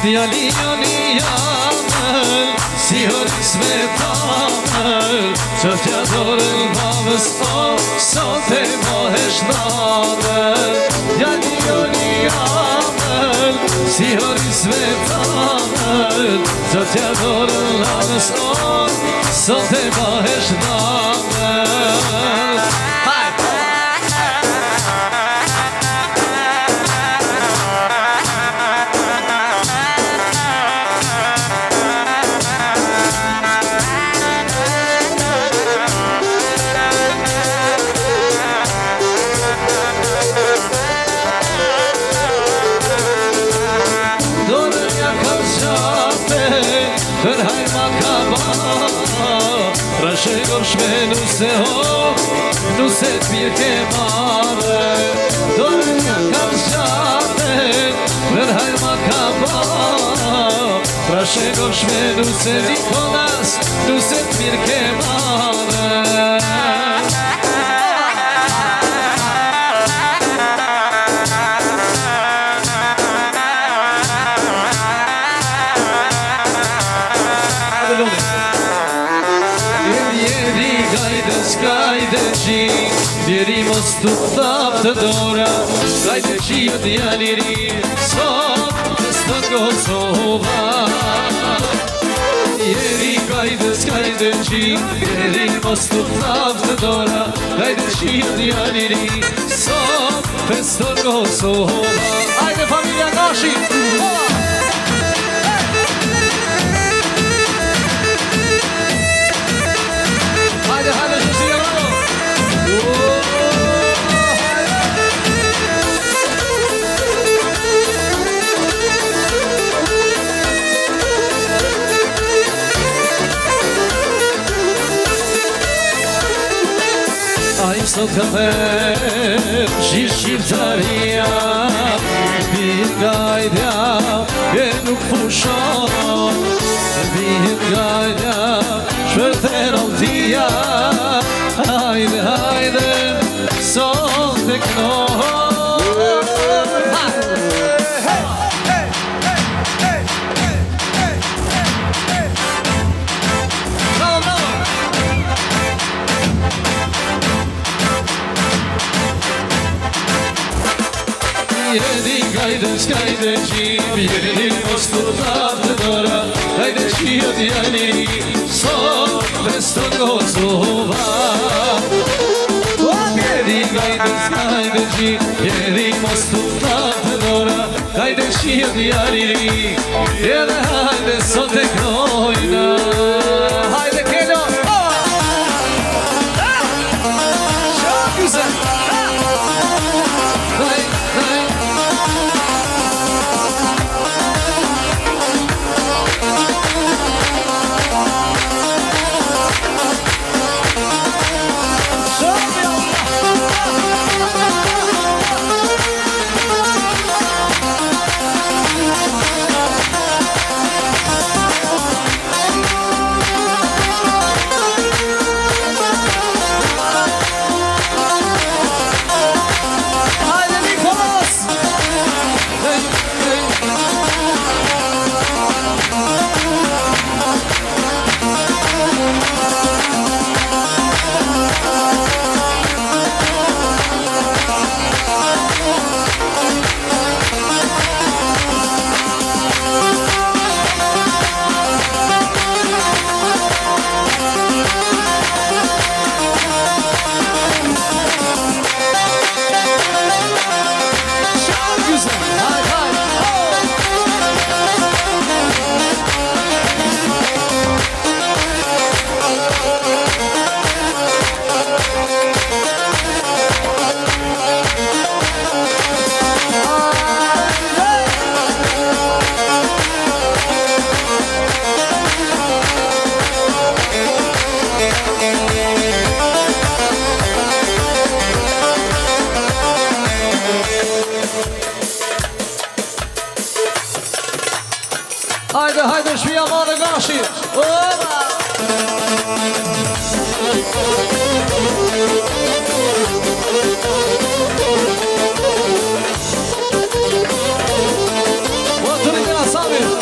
Djali joni jamër, si hëris me tamër, që t'ja dorën babës o, sot e mohesh namër. Djali joni jamër, si hëris me tamër, që t'ja dorën babës o, sot e mohesh namër. Shme nuse ho, nuse t'pirë ke mare, dorë nga kam zgjate, vërhaj ma ka ba. Trashe shme nuse Nikolas, nuse t'pirë ke mare. Vjeri mos t'u thap të dora, kajte qio djaliri, sot festo Kosova. Vjeri kajte s'kajte qio, vjeri mos t'u thap të dora, kajte qio djaliri, sot festo Kosova. Ajde familja Gashi! Ajde, hajde, Shështia Rado! Sot ka thërë shqiptaria, bit gajtja e nuk fushon, bit gajtja shpërther altia. Hajde, hajde, sot e knohon. Jedi kajde s'kajde qim, jedi mos t'u thap të dora, kajde qio djaliri, sot festo Kosova. Jedi kajde s'kajde qim, jedi mos t'u thap të dora, kajde qio djaliri, edhe hajde sot e knojna. Hajde Keno! Shakuse! Hajde, hajde, shpia madhe Gashi! Oba! O, të rritin Asami!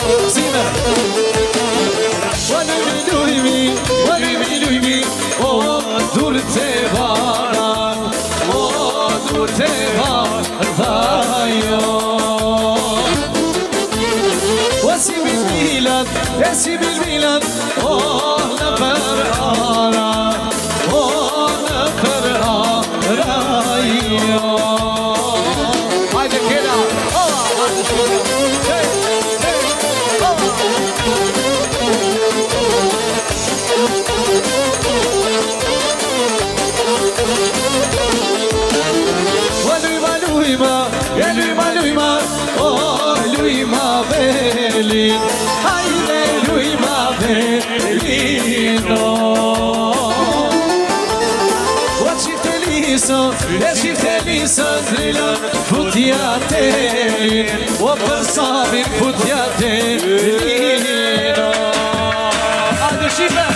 te bardhajo Si bilbilat, si bilbilat Oh, në për ara Oh, në për ara jo Hajde kena Hajde shkona Hey, hey, Lujma, oh, lujma velin Hajde lujma velino O qifte liso Zrilën futja telin O për sabin futja telino Hajde shqipe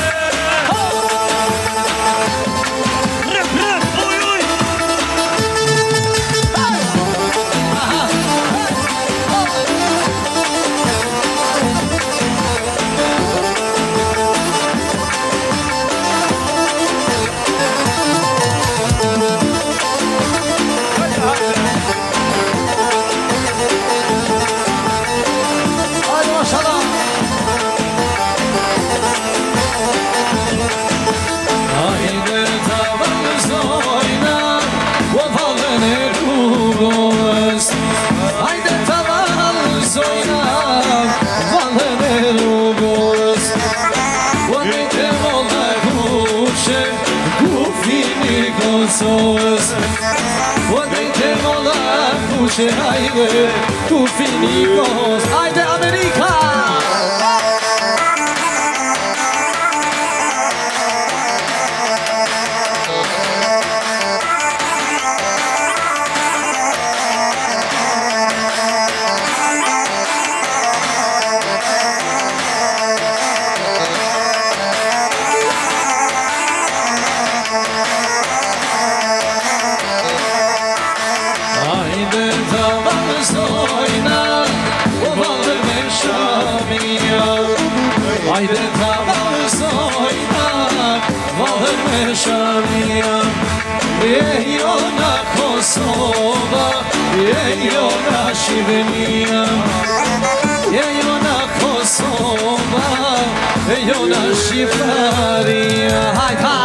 Hajde, tu finikos Hajde, Amerika! Hajde ta vazhdojna, vallë me shamia E jona Kosova, e jona Shqipënia E jona Kosova, e jona Shqipëria Hajde!